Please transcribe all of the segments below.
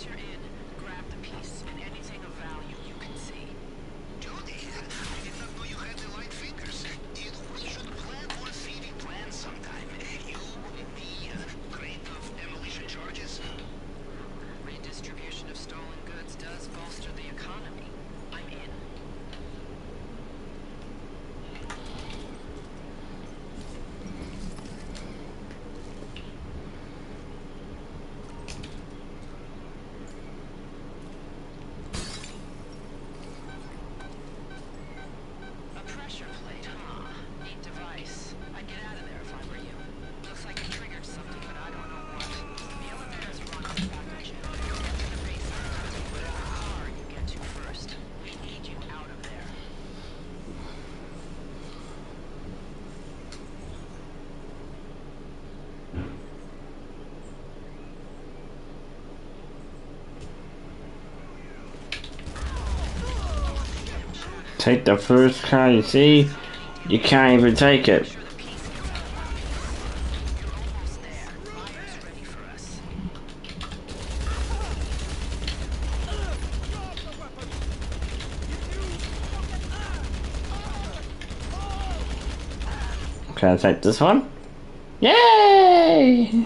Once you're in, grab the piece and anything of value you can see. Judy, I did not know you had the light fingers. You know, we should plan more feeding plans sometime. You, me, crate of demolition charges. Redistribution of stolen goods does bolster the economy. I'm in. A pressure plate, huh? Neat device. I'd get out of there if I were you. Looks like it triggered something, but I don't know what. The elevator's running back to generator. Get to the basement using whatever car you get to first. We need you out of there. Take the first car you see. You can't even take it. Sure the piece gets out of one piece. You're almost there. Buyer's ready for us. Can I take this one? Yay!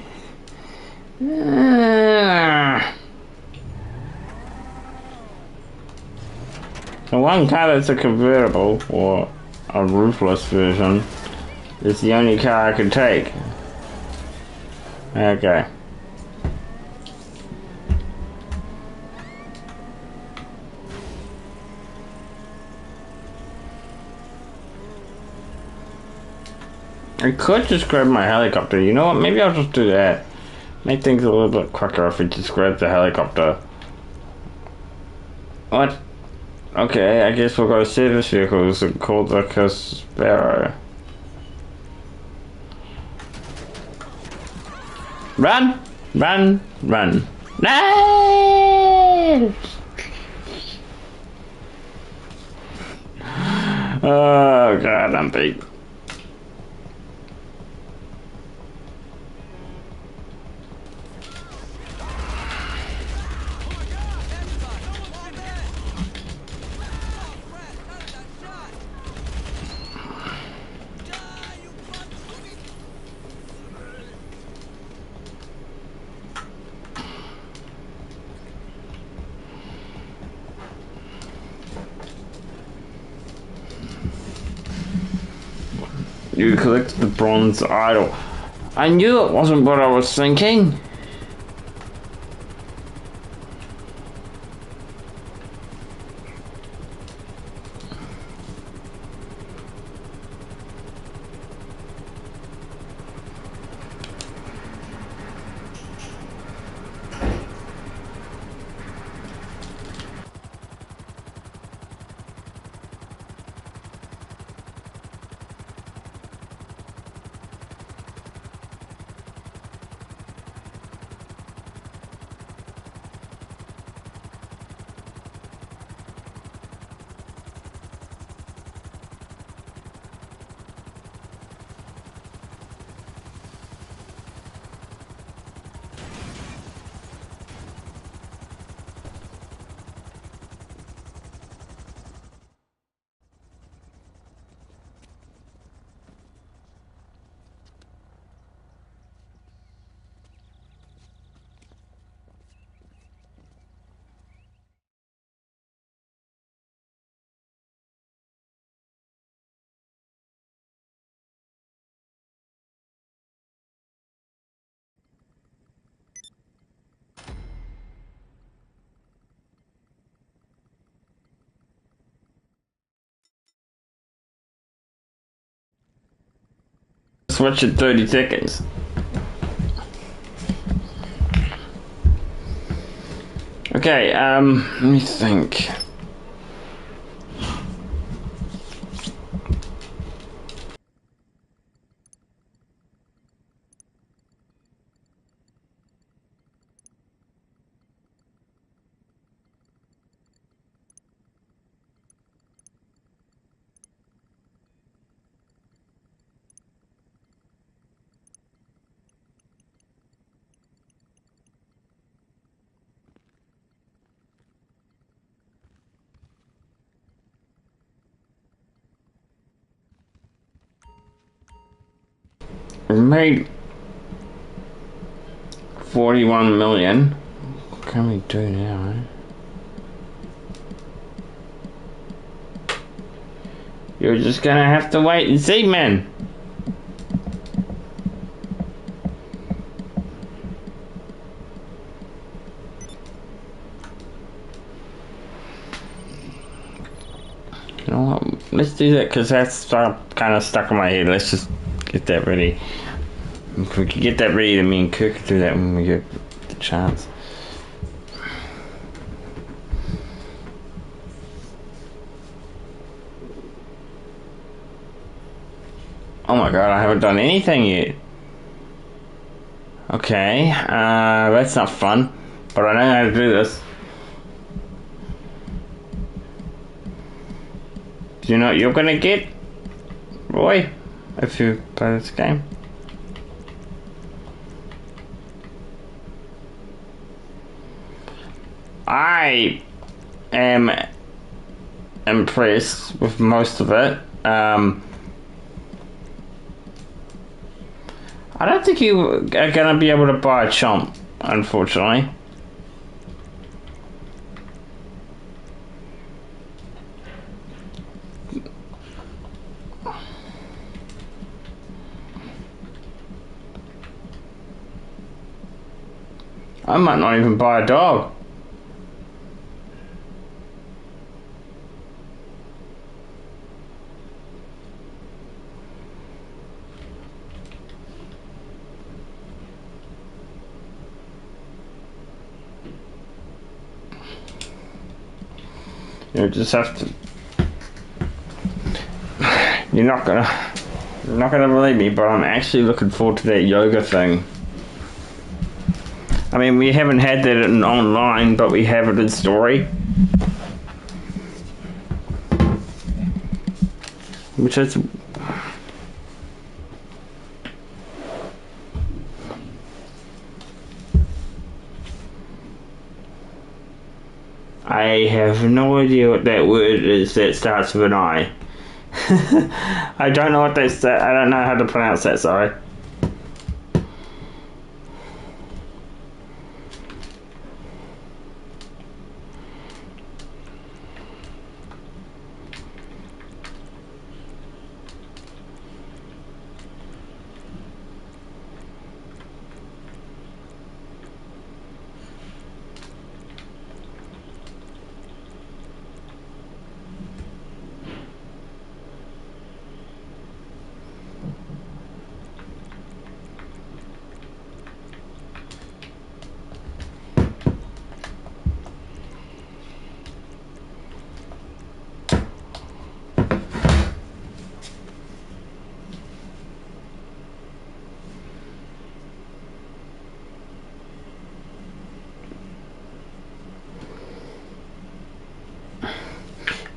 The one car that's a convertible, or a roofless version, is the only car I can take. Okay. I could just grab my helicopter. You know what? Maybe I'll just do that. Make things a little bit quicker if we just grab the helicopter. What? Okay, I guess we'll go service vehicles and call the Caspero. Run! Run! Run! No! Oh god, I'm beat. You collected the bronze idol. I knew it wasn't what I was thinking. Switch in 30 seconds. Okay, let me think. We made 41 million. What can we do now, eh? You're just gonna have to wait and see, man. You know what? Let's do that because that's kind of stuck in my head. Let's just get that ready. If we could get that ready, then me and Kirk could do that when we get the chance. Oh my god, I haven't done anything yet. Okay, that's not fun, but I know how to do this. Do you know what you're gonna get, Roy, if you play this game? I am impressed with most of it. I don't think you are gonna be able to buy a chomp, unfortunately. I might not even buy a dog. You just have to. You're not gonna believe me, but I'm actually looking forward to that yoga thing. I mean, we haven't had that in online, but we have it in story, which is. I have no idea what that word is that starts with an I. I don't know what they say. I don't know how to pronounce that, sorry.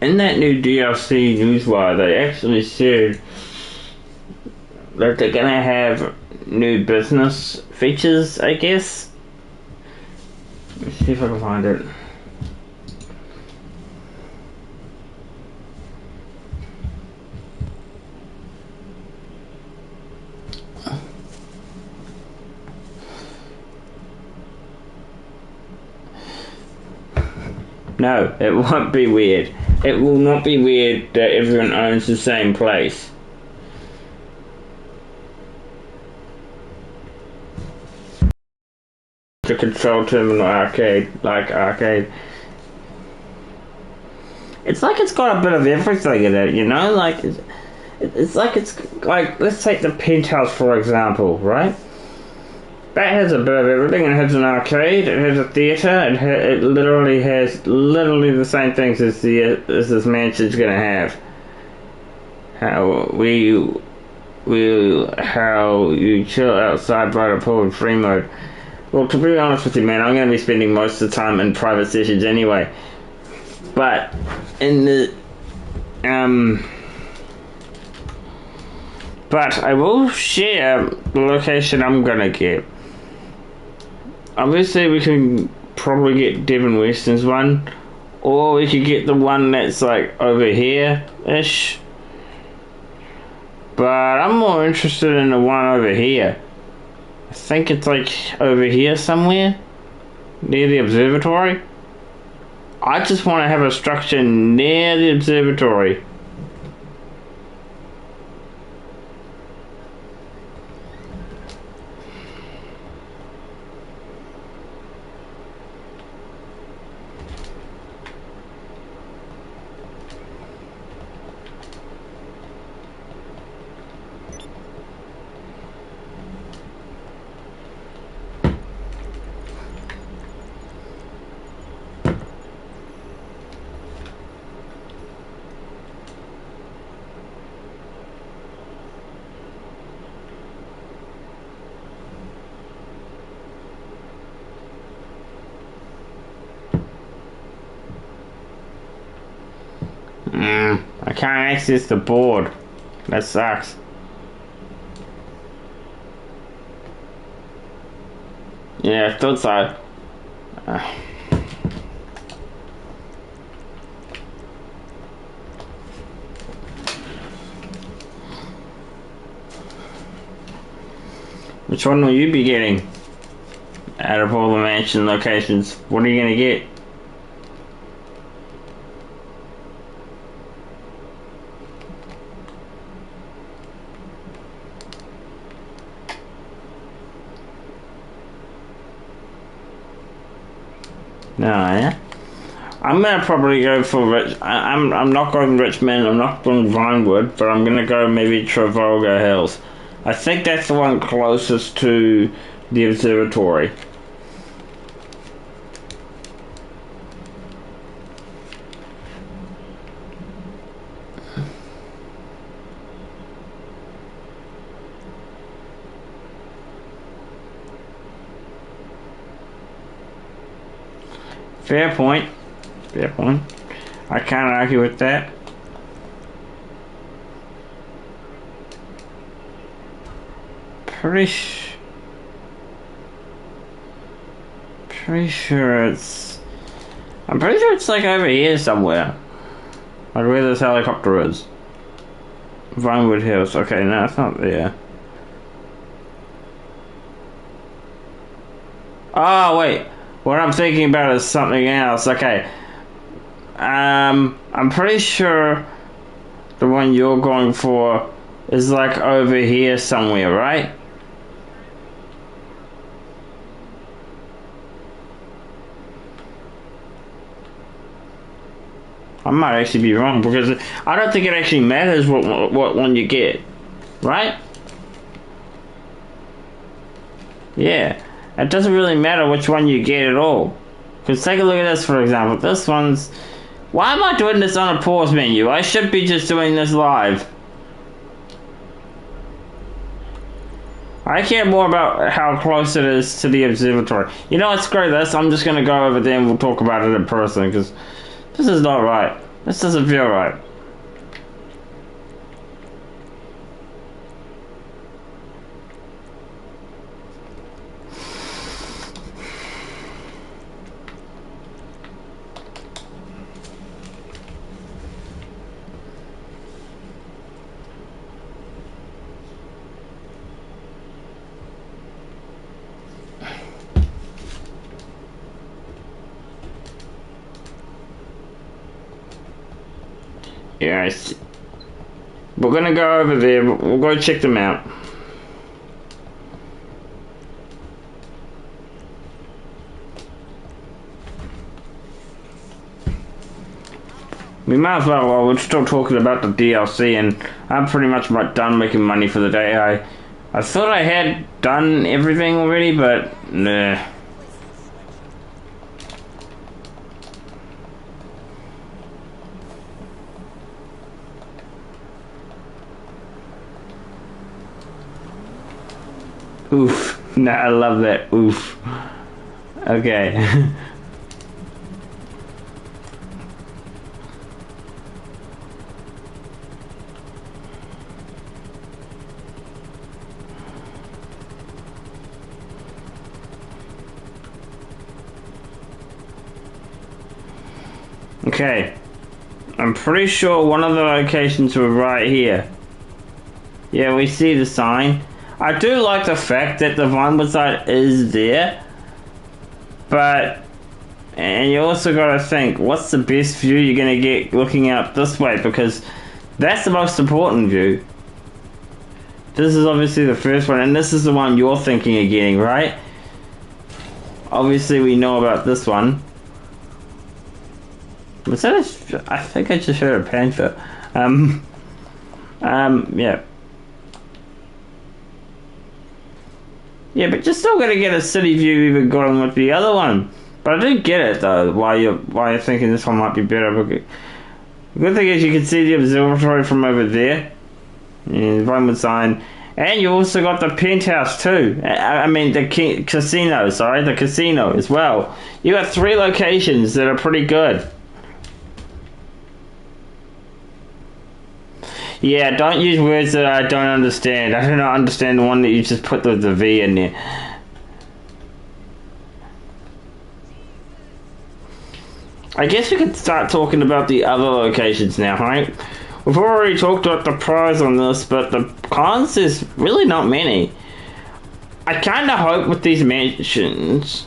In that new DLC newswire, they actually said that they're gonna have new business features, I guess. Let me see if I can find it. No, it won't be weird. It will not be weird that everyone owns the same place. The control terminal arcade, like arcade. It's like it's got a bit of everything in it, you know? Like, it's like, let's take the Penthouse for example, right? That has a bit of everything. It has an arcade, it has a theatre, it literally has the same things as this mansion's gonna have. How you chill outside by the pool in free mode. Well, to be honest with you, man, I'm gonna be spending most of the time in private sessions anyway. But in the but I will share the location I'm gonna get. Obviously, we can probably get Devon Weston's one, or we could get the one that's like over here-ish. But I'm more interested in the one over here. I think it's like over here somewhere. Near the observatory. I just want to have a structure near the observatory. I can't access the board. That sucks. Yeah, I thought so. Which one will you be getting? Out of all the mansion locations, what are you gonna get? No, yeah. I'm gonna probably go for I'm not going Richmond. I'm not going Vinewood, but I'm gonna go maybe Trafalgar Hills. I think that's the one closest to the observatory. Fair point. Fair point. I can't argue with that. Pretty sure it's... I'm pretty sure it's like over here somewhere. Like where this helicopter is. Vinewood Hills. Okay, no, it's not there. Oh, wait. What I'm thinking about is something else. Okay. I'm pretty sure the one you're going for is like over here somewhere, right? I might actually be wrong because I don't think it actually matters what one you get, right? Yeah. It doesn't really matter which one you get at all. Because take a look at this, for example. This one's... Why am I doing this on a pause menu? I should be just doing this live. I care more about how close it is to the observatory. You know what, screw this. I'm just going to go over there and we'll talk about it in person. Because this is not right. This doesn't feel right. Yeah, we're gonna go over there. We'll go check them out. We might as well, we're still talking about the DLC, and I'm pretty much done making money for the day. I thought I had done everything already, but nah. Oof. Nah, I love that. Oof. Okay. Okay. I'm pretty sure one of the locations were right here. Yeah, we see the sign. I do like the fact that the Vinewood side is there, but and you also got to think, what's the best view you're going to get looking out this way, because that's the most important view. This is obviously the first one, and this is the one you're thinking of getting, right? Obviously we know about this one. Was that I think I just heard a panther. Yeah. Yeah, but you're still gonna get a city view even going with the other one. But I do get it though, why you're thinking this one might be better. The good thing is you can see the observatory from over there. Yeah, Vinewood sign. And you also got the penthouse too. I mean the casino, sorry, the casino as well. You got 3 locations that are pretty good. Yeah, don't use words that I don't understand. I do not understand the one that you just put the V in there. I guess we could start talking about the other locations now, right? We've already talked about the pros on this, but the cons is really not many. I kind of hope with these mansions...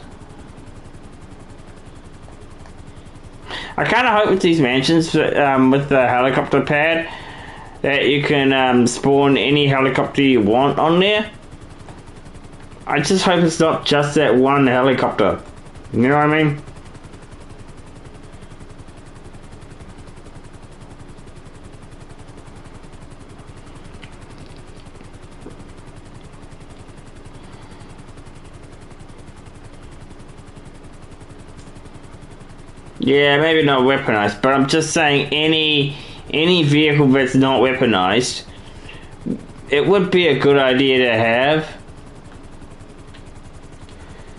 with the helicopter pad, that you can spawn any helicopter you want on there. I just hope it's not just that one helicopter. You know what I mean? Yeah, maybe not weaponized, but I'm just saying any vehicle that's not weaponized, it would be a good idea to have.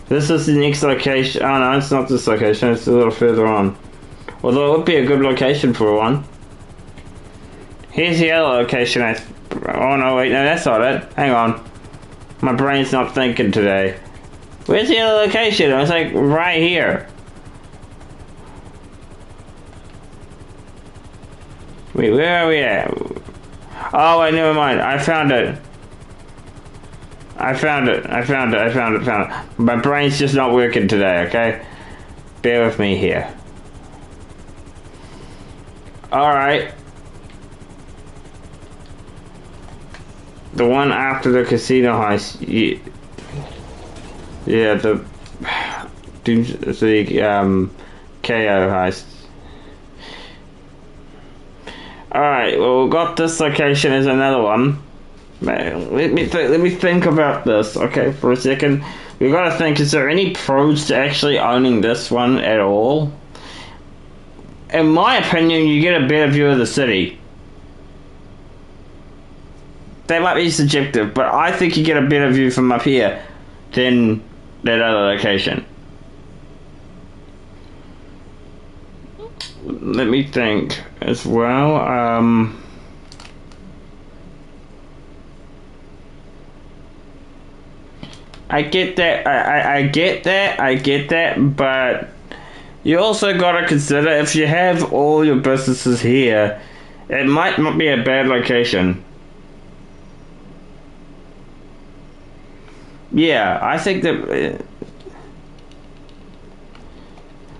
This is the next location. Oh no, it's not this location, it's a little further on. Although it would be a good location for one. Here's the other location. Oh no, wait, no, that's not it. Hang on. My brain's not thinking today. Where's the other location? It was like right here. Wait, where are we at? Oh, wait, never mind. I found it. My brain's just not working today, okay? Bear with me here. Alright. The one after the casino heist. Yeah, the KO heist. Alright, well, we've got this location as another one. Let me think about this, okay, for a second. We've got to think, is there any pros to actually owning this one at all? In my opinion, you get a better view of the city. That might be subjective, but I think you get a better view from up here than that other location. Let me think as well. I get that. I get that. But you also got to consider, if you have all your businesses here, it might not be a bad location. Yeah, I think that.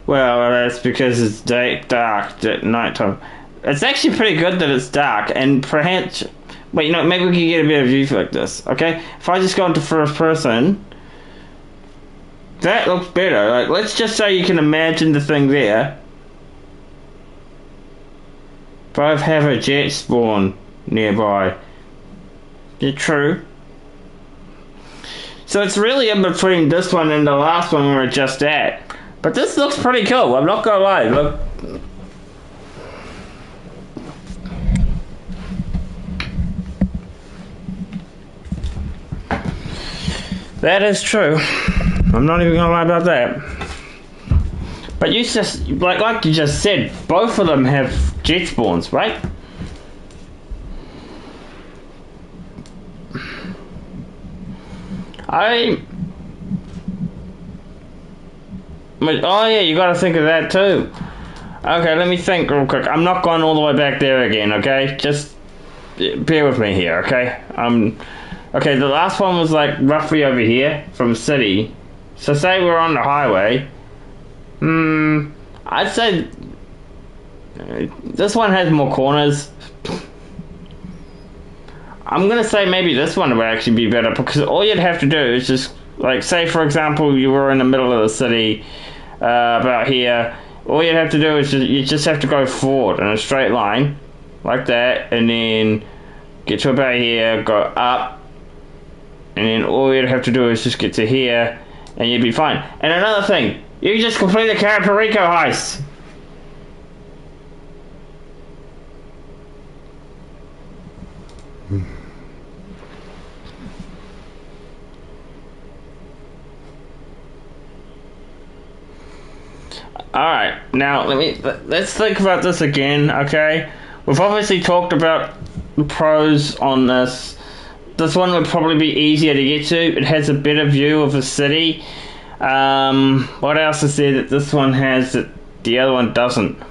Well, that's because it's dark at night time. It's actually pretty good that it's dark, and perhaps... Wait, you know, maybe we can get a better view like this, okay? If I just go into first person... That looks better. Like, let's just say you can imagine the thing there. If I have a jet spawn nearby. Yeah, true. So it's really in between this one and the last one we were just at. But this looks pretty cool, I'm not gonna lie. Look. That is true. I'm not even gonna lie about that. But you just, like you just said, both of them have jet spawns, right? Oh yeah, you gotta think of that too. Okay, let me think real quick. I'm not going all the way back there again, okay? Just bear with me here, okay? Okay, the last one was like roughly over here from city. So say we're on the highway. I'd say this one has more corners. I'm gonna say maybe this one would actually be better because all you'd have to do is just like say for example you were in the middle of the city, about here. All you'd have to do is you just have to go forward in a straight line, like that, and then get to about here, go up, and then all you'd have to do is just get to here, and you'd be fine. And another thing, you just complete the Caraparico heist. Alright, now let's think about this again, okay? We've obviously talked about the pros on this. This one would probably be easier to get to. It has a better view of the city. What else is there that this one has that the other one doesn't?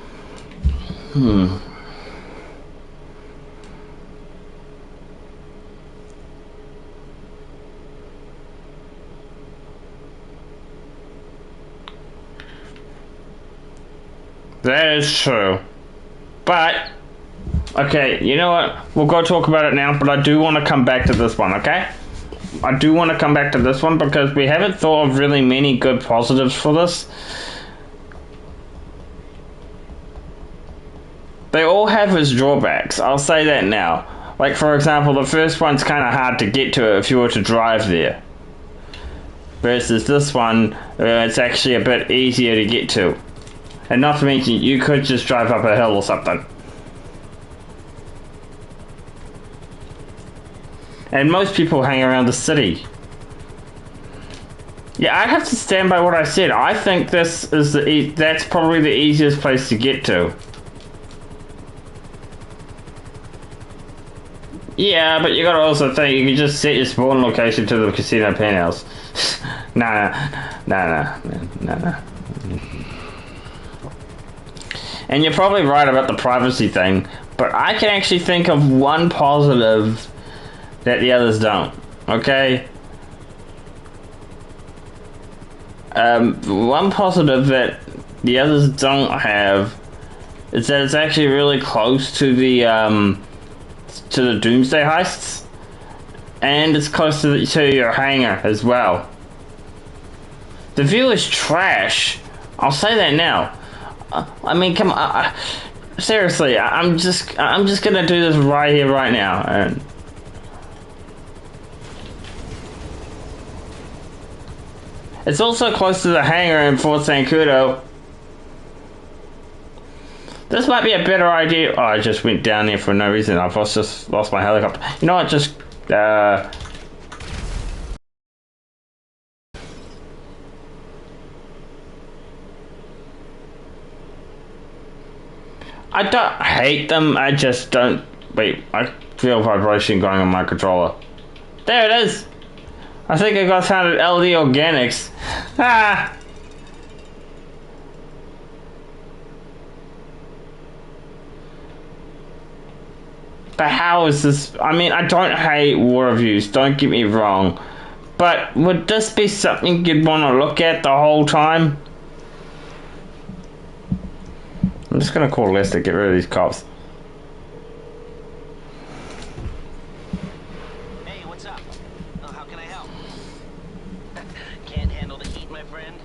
That is true. But, okay, you know what? We'll go talk about it now, but I do want to come back to this one, okay? I do want to come back to this one because we haven't thought of really many good positives for this. They all have its drawbacks, I'll say that now. Like, for example, the first one's kind of hard to get to if you were to drive there. Versus this one, it's actually a bit easier to get to. And not to mention, you could just drive up a hill or something. And most people hang around the city. Yeah, I'd have to stand by what I said. I think this is that's probably the easiest place to get to. Yeah, but you gotta also think you can just set your spawn location to the casino penthouse. Nah. And you're probably right about the privacy thing, but I can actually think of one positive that the others don't, okay? One positive that the others don't have is that it's actually really close to the Doomsday heists, and it's close to your hangar as well. The view is trash. I'll say that now. I mean, come on. Seriously, I'm just gonna do this right here, right now. And it's also close to the hangar in Fort Zancudo. This might be a better idea. Oh, I just went down there for no reason. I've just lost my helicopter. You know what? Just I don't hate them, I just don't... Wait, I feel vibration going on my controller. There it is! I think I got found at LD Organics. Ah! But how is this... I mean, I don't hate war reviews, don't get me wrong. But would this be something you'd want to look at the whole time? I'm just gonna call Lester, get rid of these cops. Hey, what's up? Oh, how can I help? Can't handle the heat, my friend?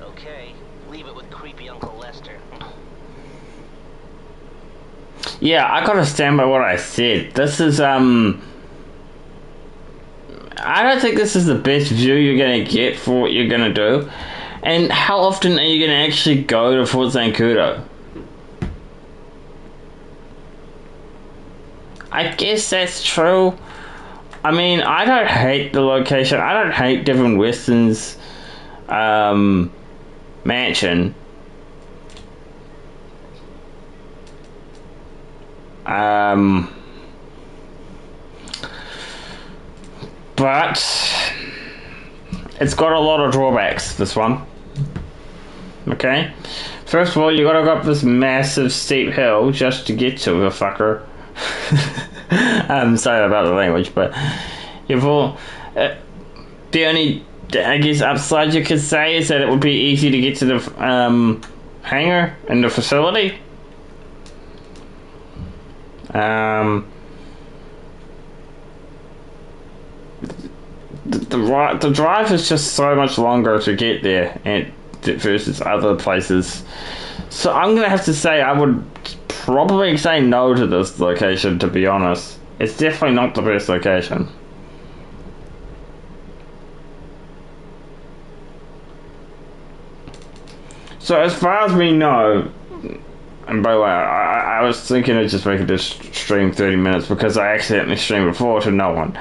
Okay, leave it with creepy Uncle Lester. Yeah, I gotta stand by what I said. This is, I don't think this is the best view you're gonna get for what you're gonna do. And how often are you gonna actually go to Fort Zancudo? I guess that's true. I mean, I don't hate the location. I don't hate Devin Weston's mansion. But it's got a lot of drawbacks, this one. Okay? First of all, you gotta go up this massive steep hill just to get to the fucker. Sorry about the language, but you've all. The only, I guess, upside you could say is that it would be easy to get to the hangar and the facility. The drive is just so much longer to get there and versus other places. So I'm gonna have to say I would probably say no to this location, to be honest. It's definitely not the best location. So as far as we know, and by the way, I was thinking of just making this stream 30 minutes because I accidentally streamed before to no one.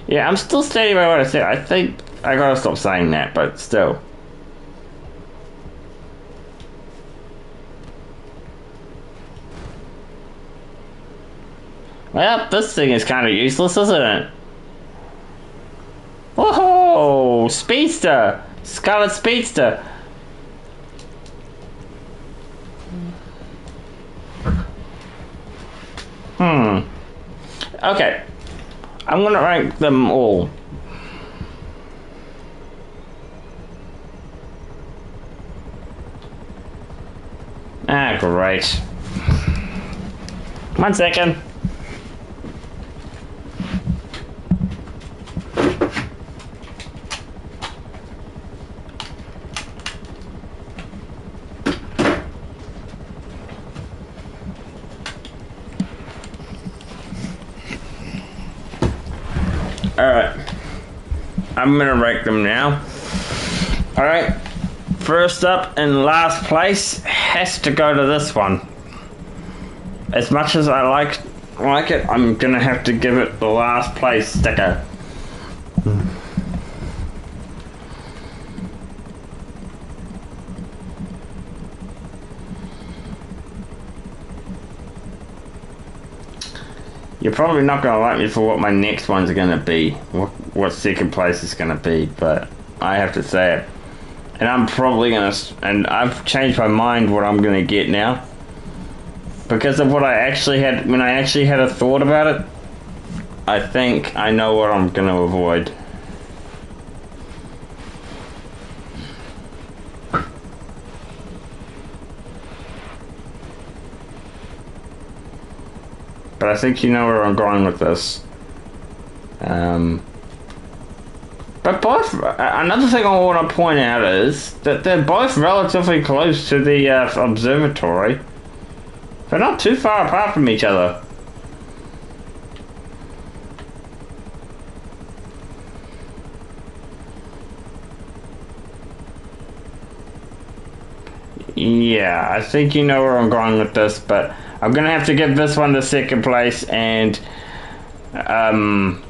Yeah, I'm still standing by what I said. I think I gotta stop saying that, but still. Well, this thing is kind of useless, isn't it? Whoa! Speedster! Scarlet Speedster! Okay. I'm gonna rank them all. Ah, great. 1 second. Alright. I'm gonna rank them now. Alright. First up in last place has to go to this one. As much as I like it, I'm gonna have to give it the last place sticker. You're probably not going to like me for what my next one's going to be. What second place is going to be, but I have to say it. And I'm probably going to... And I've changed my mind what I'm going to get now. Because of what I actually had... When I actually had a thought about it, I think I know what I'm going to avoid. But I think you know where I'm going with this. But both... Another thing I want to point out is that they're both relatively close to the observatory. They're not too far apart from each other. Yeah, I think you know where I'm going with this, but I'm gonna have to give this one the second place and that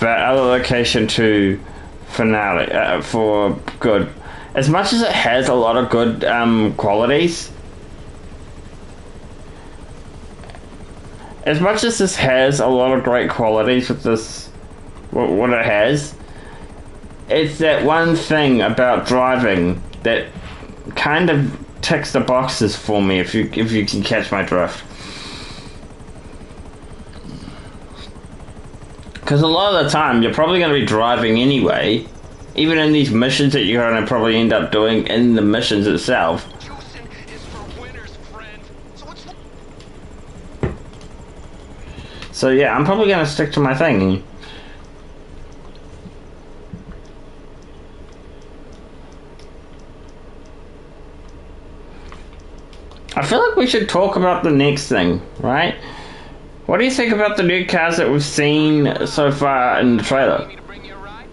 other location to finale for good. As much as it has a lot of good qualities, as much as this has a lot of great qualities with this, what it has, it's that one thing about driving that kind of ticks the boxes for me, if you can catch my drift. Because a lot of the time you're probably going to be driving anyway, even in these missions that you're going to probably end up doing in the missions itself. Juicing is for winners, friend. So yeah, I'm probably going to stick to my thing. I feel like we should talk about the next thing, right? What do you think about the new cars that we've seen so far in the trailer? Me to bring you a ride?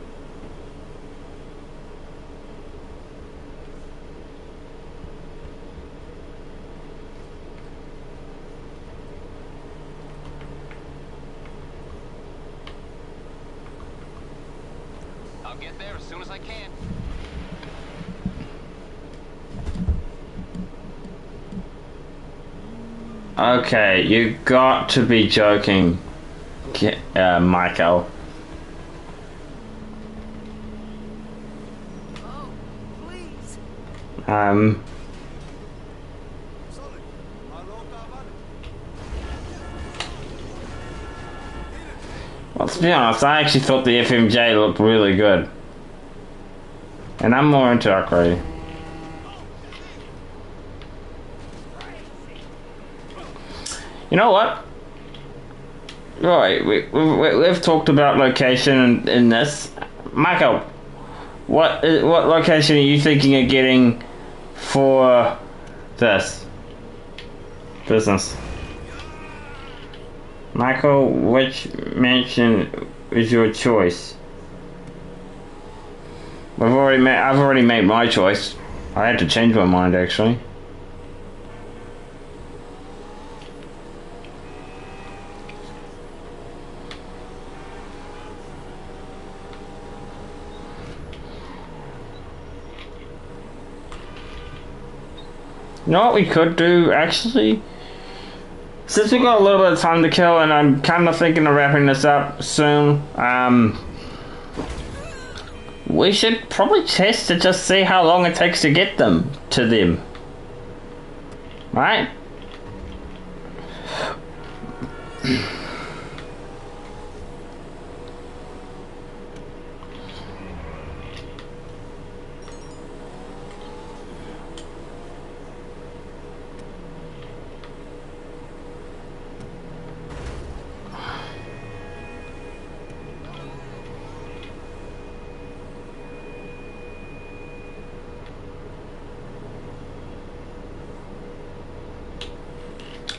I'll get there as soon as I can. Okay, you got to be joking. Michael. Oh, please. Well, to be honest, I actually thought the FMJ looked really good. And I'm more into upgrading. You know what? Right, we've talked about location in this. Michael, what location are you thinking of getting for this business? Michael, which mansion is your choice? I've already made my choice. I had to change my mind actually. You know what we could do actually? Since we've got a little bit of time to kill and I'm kind of thinking of wrapping this up soon, we should probably test to just see how long it takes to get them to them. Right?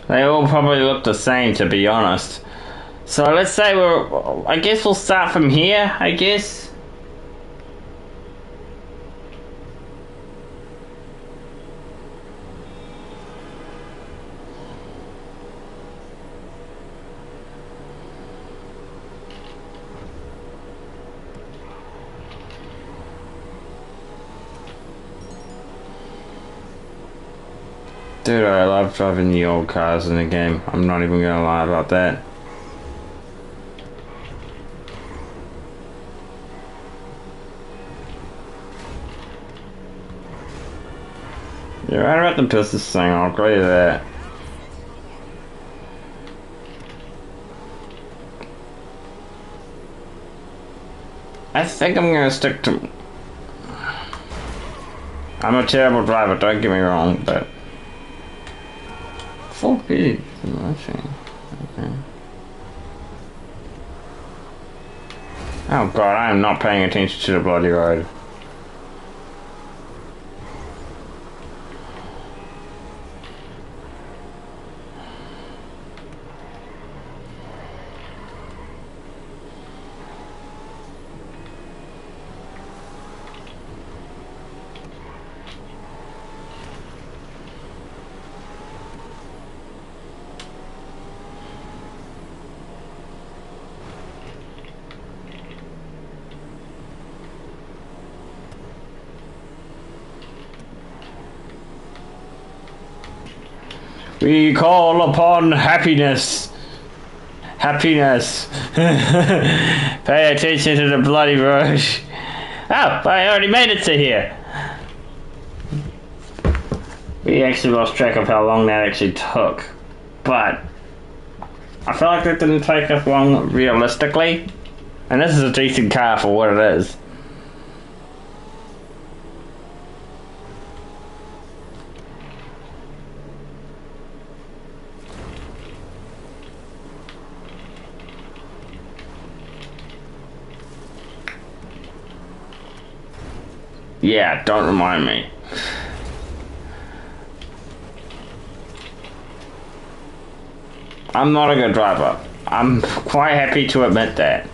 They all probably look the same, to be honest. So let's say I guess we'll start from here, I guess. Dude, I love driving the old cars in the game. I'm not even gonna lie about that. You're right about the business thing, I'll agree to that. I think I'm gonna stick to... I'm a terrible driver, don't get me wrong, but... Full speed. Okay. Oh god, I am not paying attention to the bloody road. We call upon happiness. Happiness. Pay attention to the bloody road. Oh, I already made it to here. We actually lost track of how long that actually took. But I feel like that didn't take us long realistically. And this is a decent car for what it is. Yeah, don't remind me. I'm not a good driver. I'm quite happy to admit that.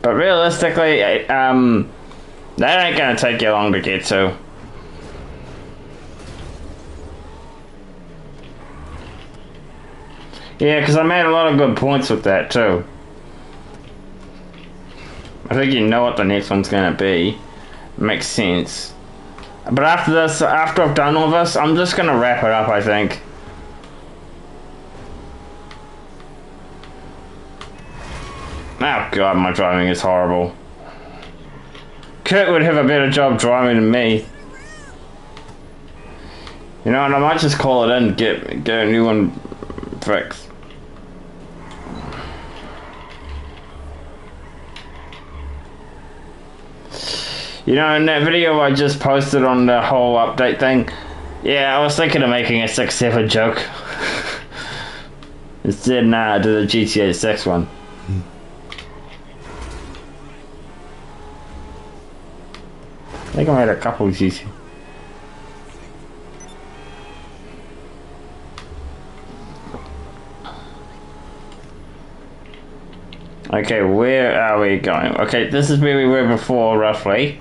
But realistically, that ain't gonna take you long to get to. Yeah, because I made a lot of good points with that too. I think you know what the next one's gonna be. Makes sense. But after this, after I've done all this, I'm just gonna wrap it up, I think. Oh god, my driving is horrible. Kurt would have a better job driving than me. You know, and I might just call it in, get a new one fixed. You know, in that video I just posted on the whole update thing, yeah, I was thinking of making a 6-7 joke. Instead, nah, I did a GTA 6 one. I think I made a couple of GTA. Okay, where are we going? Okay, this is where we were before, roughly.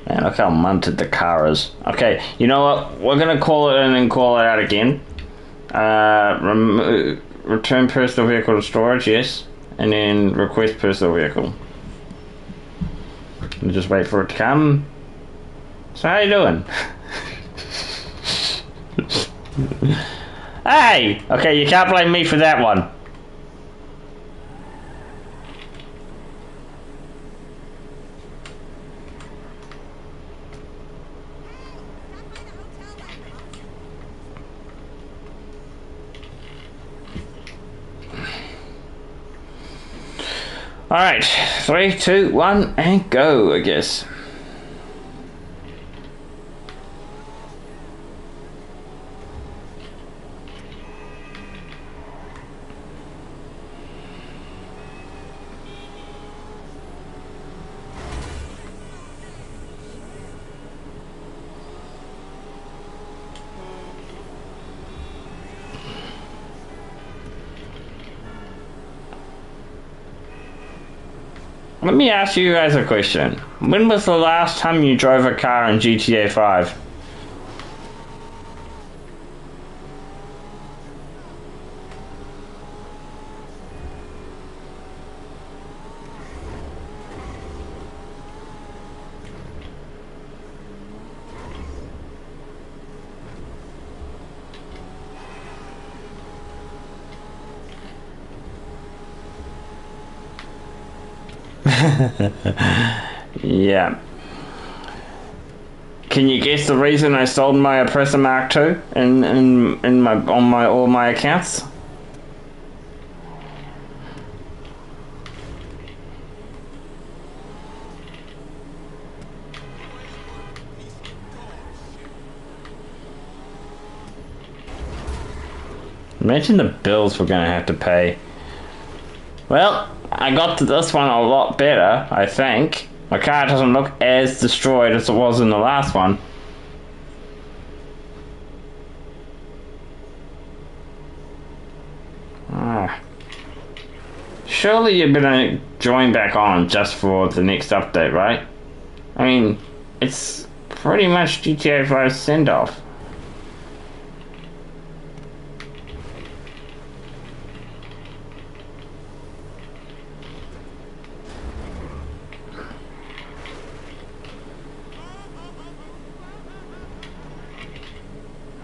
Man, look how munted the car is. Okay, you know what? We're gonna call it in and call it out again. Return personal vehicle to storage, yes. And then request personal vehicle. And just wait for it to come. So how you doing? Hey! Okay, you can't blame me for that one. Alright, 3, 2, 1, and go, I guess. Let me ask you guys a question. When was the last time you drove a car in GTA 5? Yeah. Can you guess the reason I sold my Oppressor Mark II in my all my accounts? Imagine the bills we're gonna have to pay. Well, I got to this one a lot better, I think. My car doesn't look as destroyed as it was in the last one. Surely you're gonna join back on just for the next update, right? I mean, it's pretty much GTA 5 send-off.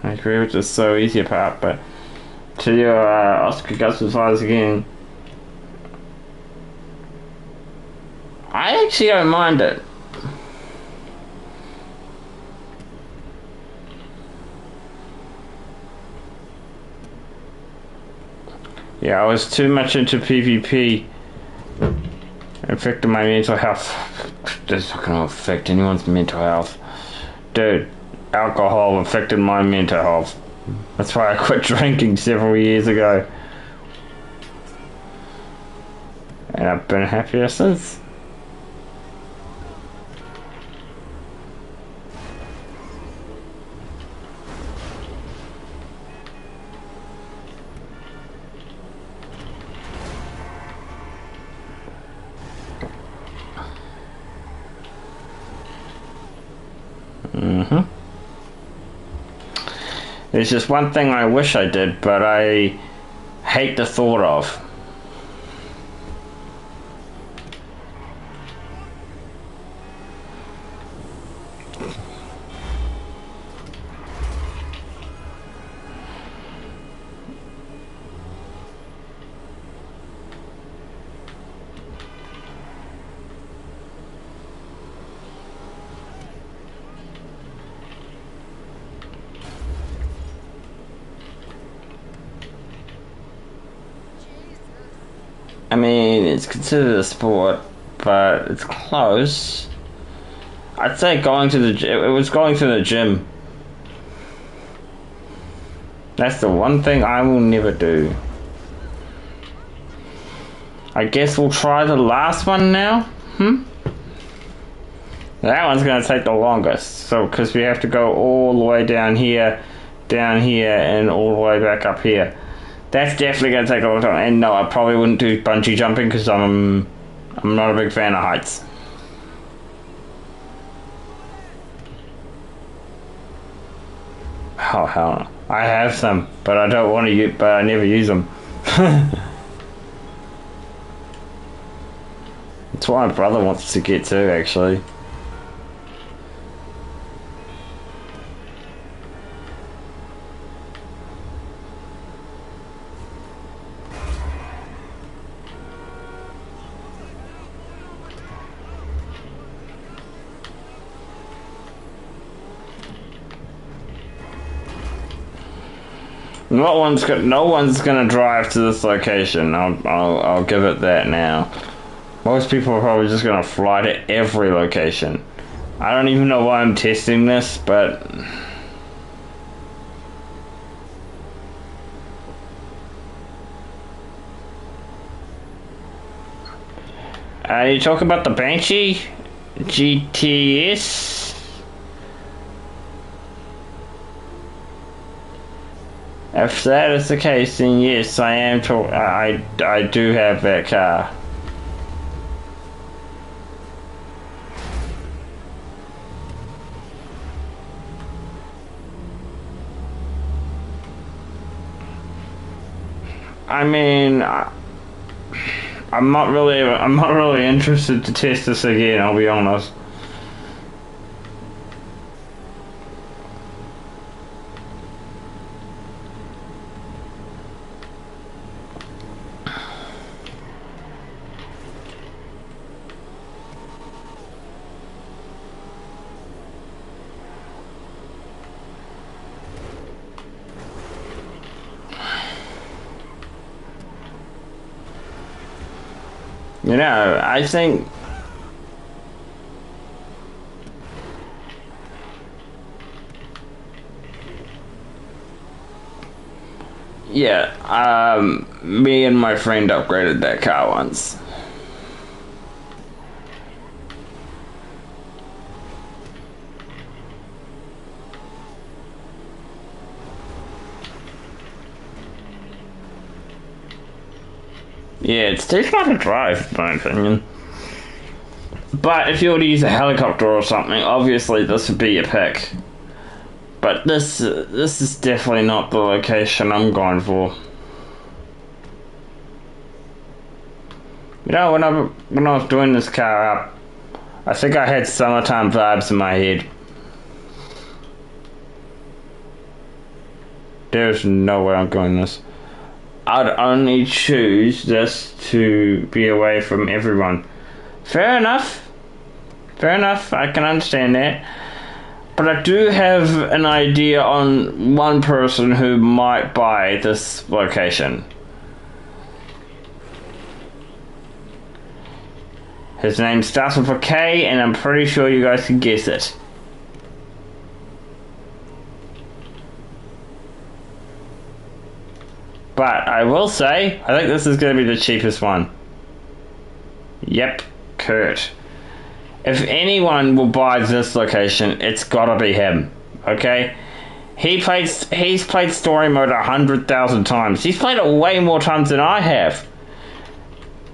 I agree with the so easy part, but to your Oscar Gus's eyes again, I actually don't mind it. Yeah, I was too much into PvP. Affected my mental health. That's not gonna affect anyone's mental health. Dude, alcohol affected my mental health. That's why I quit drinking several years ago. And I've been happier since. There's just one thing I wish I did, but I hate the thought of. I mean, it's considered a sport, but it's close. I'd say going to the gym. It was going to the gym. That's the one thing I will never do. I guess we'll try the last one now. That one's gonna take the longest. So, because we have to go all the way down here, and all the way back up here. That's definitely gonna take a long time. And no, I probably wouldn't do bungee jumping because I'm not a big fan of heights. Oh hell no. I have some, but I don't want to use. But I never use them. That's what my brother wants to get to, actually. No one's gonna drive to this location. I'll give it that now. Most people are probably just gonna fly to every location. I don't even know why I'm testing this, but you talk about the Banshee GTS. If that is the case, then yes, I am. I do have that car. I mean, I'm not really interested to test this again. I'll be honest. You know, I think me and my friend upgraded that car once. Yeah, it's too far to drive, in my opinion. But if you were to use a helicopter or something, obviously this would be your pick. But this is definitely not the location I'm going for. You know, when I was doing this car up, I think I had summertime vibes in my head. There's no way I'm going this. I'd only choose this to be away from everyone. Fair enough. Fair enough, I can understand that. But I do have an idea on one person who might buy this location. His name starts with a K, and I'm pretty sure you guys can guess it. But I will say, I think this is going to be the cheapest one. Yep, Kurt. If anyone will buy this location, it's gotta be him. Okay? He's played story mode 100,000 times. He's played it way more times than I have.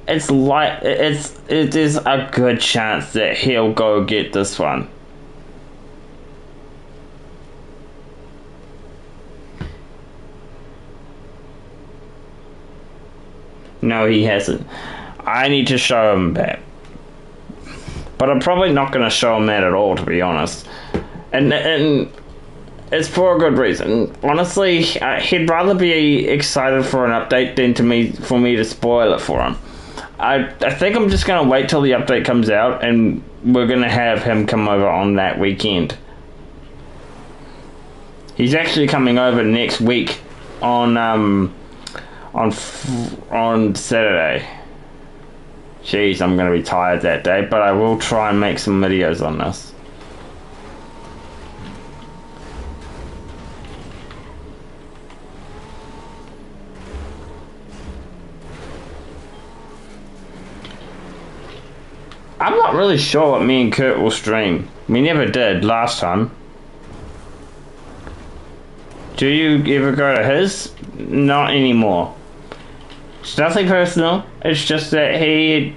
It is a good chance that he'll go get this one. No, he hasn't. I need to show him that. But I'm probably not going to show him that at all, to be honest. And it's for a good reason. Honestly, he'd rather be excited for an update than for me to spoil it for him. I think I'm just going to wait till the update comes out, and we're going to have him come over on that weekend. He's actually coming over next week on Saturday. Jeez, I'm gonna be tired that day, but I will try and make some videos on this. I'm not really sure what me and Kurt will stream. We never did last time. Do you ever go to his? Not anymore. It's nothing personal. It's just that he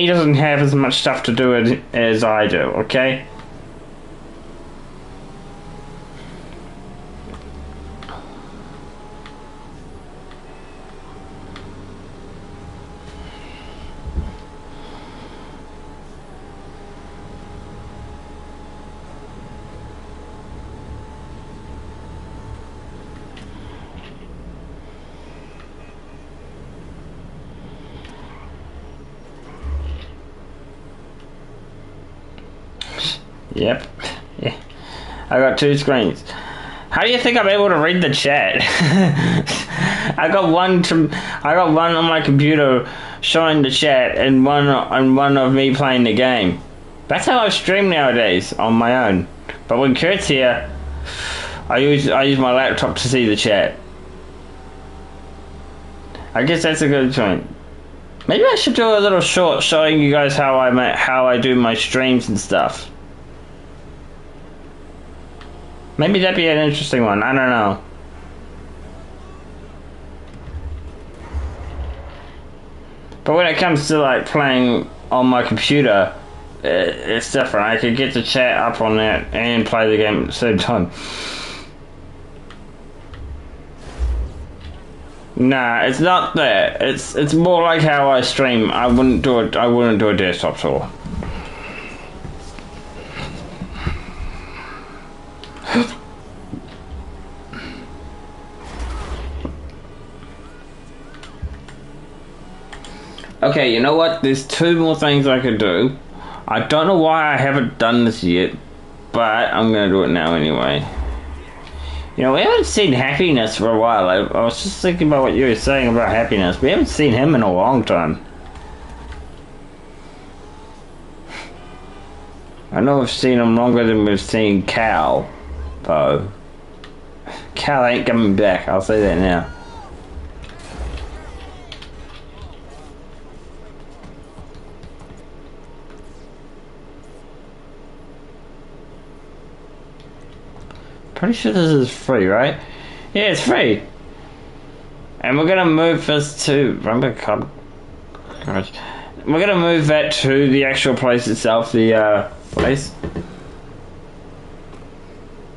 doesn't have as much stuff to do as I do, okay? Yep. Yeah. I got 2 screens. How do you think I'm able to read the chat? I got one on my computer showing the chat and one of me playing the game. That's how I stream nowadays on my own. But when Kurt's here, I use my laptop to see the chat. I guess that's a good point. Maybe I should do a little short showing you guys how I do my streams and stuff. Maybe that'd be an interesting one. I don't know. But when it comes to like playing on my computer, it's different. I could get the chat up on that and play the game at the same time. Nah, it's not that. It's more like how I stream. I wouldn't do a desktop tour. Okay, you know what? There's 2 more things I could do. I don't know why I haven't done this yet, but I'm gonna do it now anyway. You know, we haven't seen Happiness for a while. I was just thinking about what you were saying about Happiness. We haven't seen him in a long time. I know we've seen him longer than we've seen Cal, though. Cal ain't coming back, I'll say that now. Pretty sure this is free, right? Yeah, it's free. And we're gonna move this to Garage. We're gonna move that to the actual place itself, the place.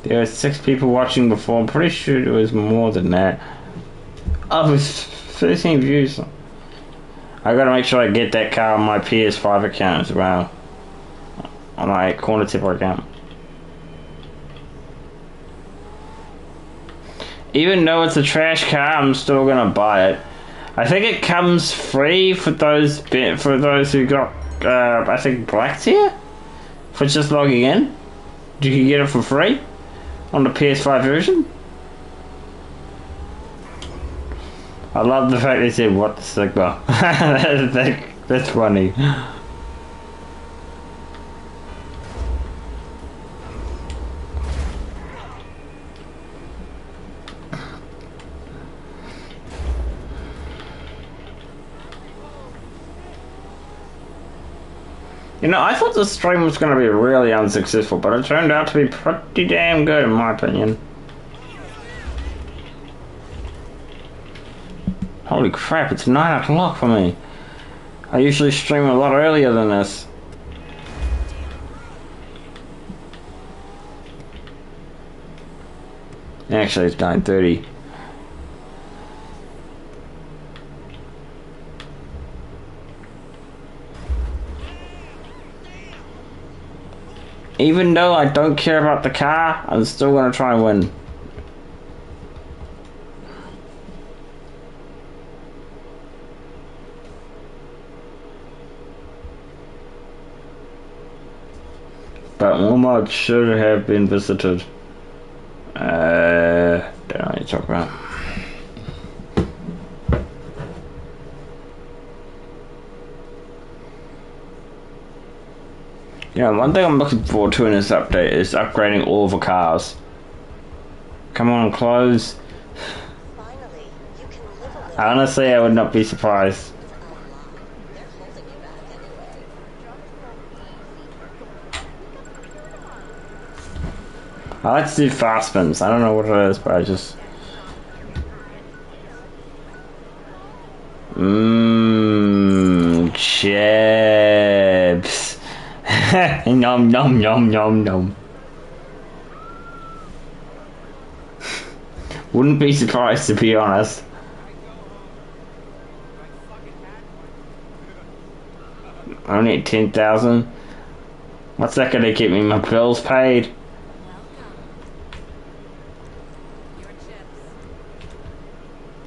There were 6 people watching before. I'm pretty sure it was more than that. Oh, it was 13 views. I gotta make sure I get that car on my PS5 account as well. On my Corner Tipper account. Even though it's a trash car, I'm still gonna buy it. I think it comes free for those who got I think Black Tier for just logging in. You can get it for free on the PS5 version. I love the fact they said "what the Sigma." That's funny. You know, I thought this stream was going to be really unsuccessful, but it turned out to be pretty damn good in my opinion. Holy crap, it's 9 o'clock for me. I usually stream a lot earlier than this. Actually, it's 9:30. Even though I don't care about the car, I'm still gonna try and win. But Walmart should have been visited. Don't know what you're talking about. Yeah, one thing I'm looking forward to in this update is upgrading all the cars. Come on, close. Finally, you can live a little. Honestly, I would not be surprised. They're holding you back anyway. I like to do fast spins. I don't know what it is, but I just... Chips. Nom nom nom nom nom. Wouldn't be surprised, to be honest. Only at 10,000. What's that gonna keep me my bills paid?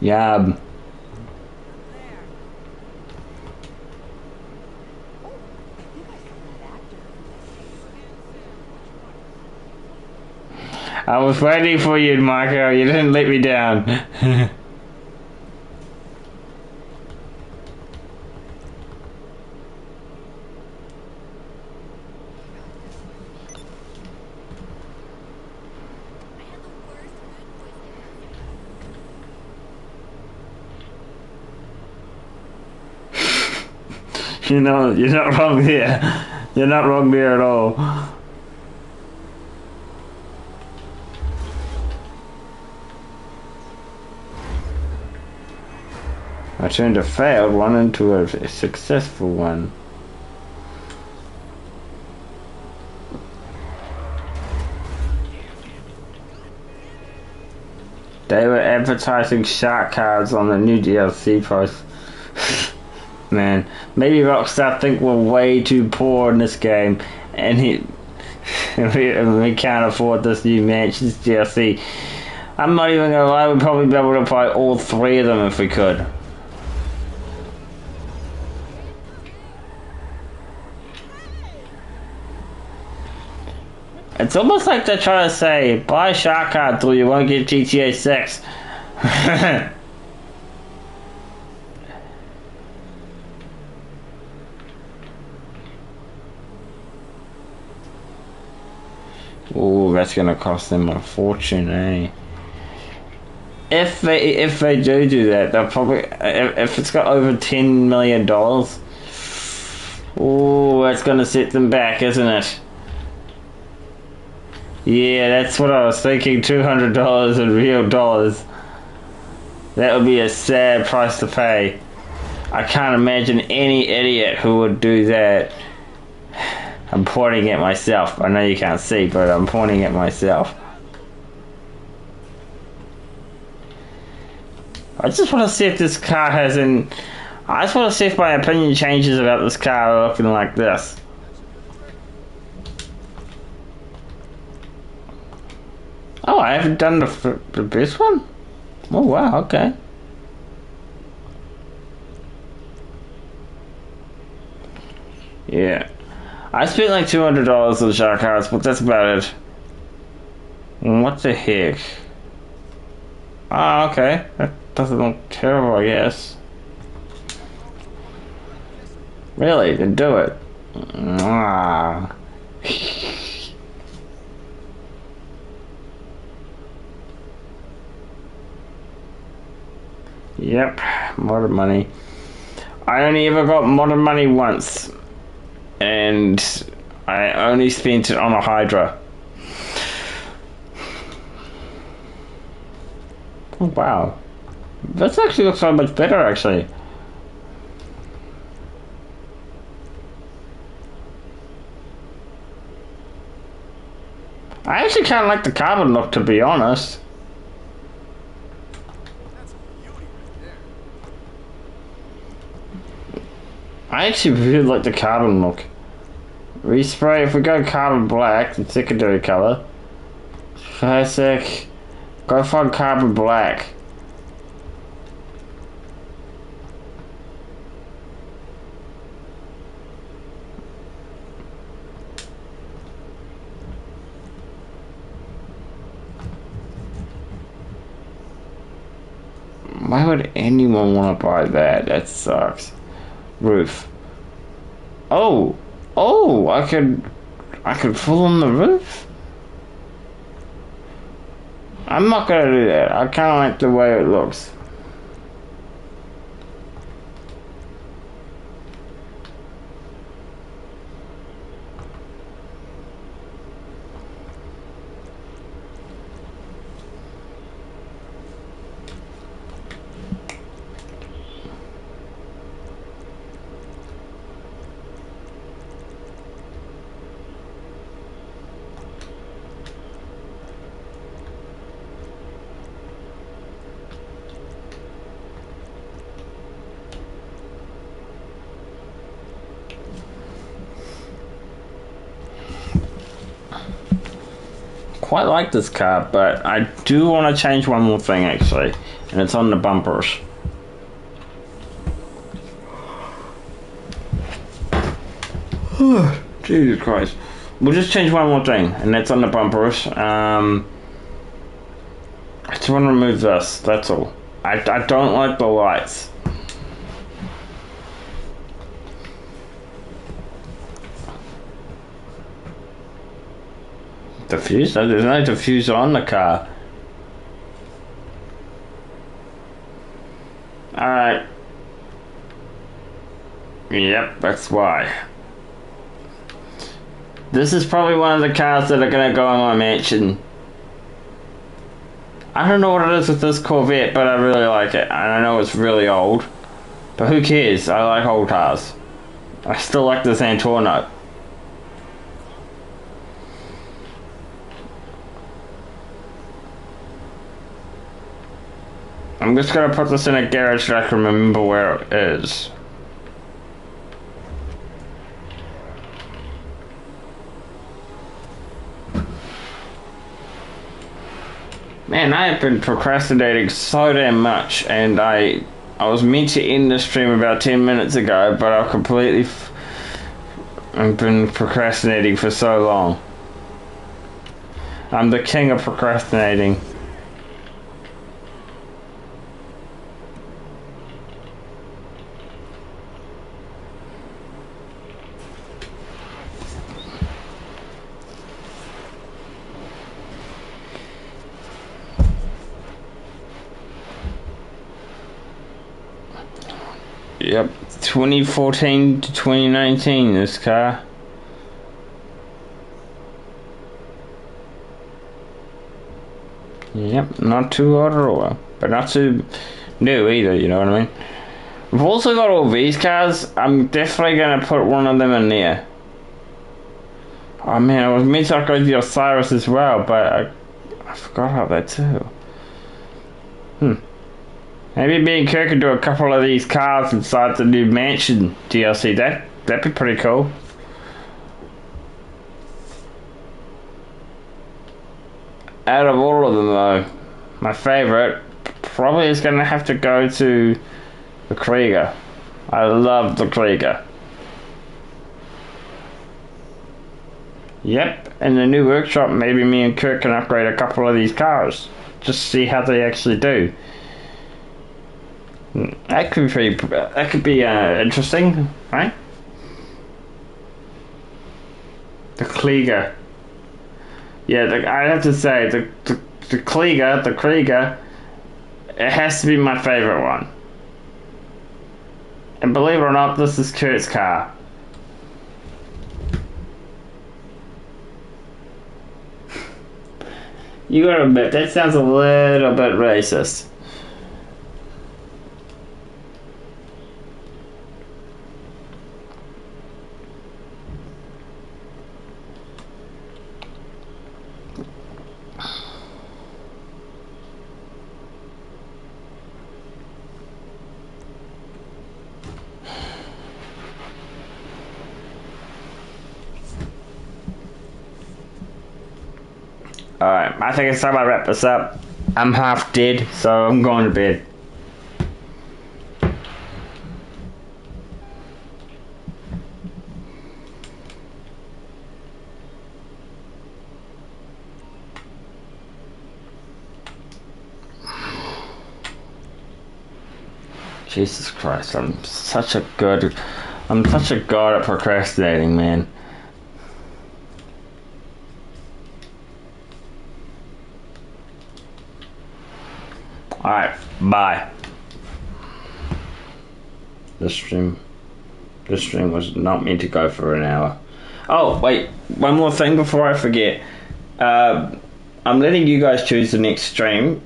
Yab. I was waiting for you, Marco. You didn't let me down. You know, you're not wrong there. You're not wrong there at all. I turned a failed one into a successful one. They were advertising shark cards on the new DLC price. Man, maybe Rockstar think we're way too poor in this game, and we can't afford this new Mansions DLC. I'm not even gonna lie, we'd probably be able to buy all 3 of them if we could. It's almost like they're trying to say, buy a shark card till you won't get GTA 6. Oh, that's gonna cost them a fortune, eh? If they do that, they'll probably if it's got over $10 million. Oh, that's gonna set them back, isn't it? Yeah, that's what I was thinking. $200 in real dollars. That would be a sad price to pay. I can't imagine any idiot who would do that. I'm pointing at myself. I know you can't see, but I'm pointing at myself. I just want to see if this car has an... I just want to see if my opinion changes about this car looking like this. Oh, I haven't done the best one? Oh, wow, okay. Yeah. I spent like $200 on the shark cards, but that's about it. What the heck? Ah, okay. That doesn't look terrible, I guess. Really? Then do it. Ah. Yep, modern money. I only ever got modern money once. And I only spent it on a Hydra. Oh, wow. This actually looks so much better, actually. I actually kind of like the carbon look, to be honest. I actually really like the carbon look. Respray, if we go carbon black, the secondary color. Classic. Go find carbon black. Why would anyone want to buy that? That sucks. Roof. Oh! Oh! I could I could fall on the roof? I'm not gonna do that. I kinda like the way it looks. Quite like this car, but I do want to change one more thing actually, and it's on the bumpers. Jesus Christ. We'll just change one more thing, and that's on the bumpers. I just want to remove this, that's all. I don't like the lights. Diffuser? There's no diffuser on the car. Alright. Yep, that's why. This is probably one of the cars that are gonna go in my mansion. I don't know what it is with this Corvette, but I really like it. And I know it's really old. But who cares? I like old cars. I still like this Antorno. I'm just gonna put this in a garage so I can remember where it is. Man, I have been procrastinating so damn much, and I was meant to end the stream about 10 minutes ago, but I've completely I've been procrastinating for so long. I'm the king of procrastinating. Yep, 2014 to 2019, this car. Yep, not too old at all, but not too new either, you know what I mean? We've also got all these cars. I'm definitely going to put one of them in there. Oh man, I was meant to go to the Osiris as well, but I forgot about that too. Maybe me and Kirk could do a couple of these cars inside the new mansion DLC. That'd be pretty cool. Out of all of them though, my favourite probably is going to have to go to the Krieger. I love the Krieger. Yep, in the new workshop maybe me and Kirk can upgrade a couple of these cars. Just see how they actually do. That could be interesting, right? The Krieger. Yeah, I have to say the Krieger, it has to be my favorite one. And believe it or not, this is Kurt's car. You gotta admit, that sounds a little bit racist. Alright, I think it's time I wrap this up. I'm half dead, so I'm going to bed. Jesus Christ, I'm such a god at procrastinating, man. Alright, bye. This stream was not meant to go for an hour. Oh, wait, one more thing before I forget. I'm letting you guys choose the next stream.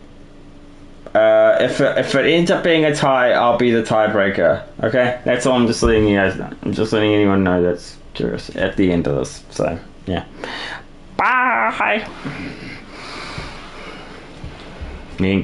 If it ends up being a tie, I'll be the tiebreaker. Okay? That's all I'm just letting you guys know. I'm just letting anyone know that's curious at the end of this. So, yeah. Bye! Me and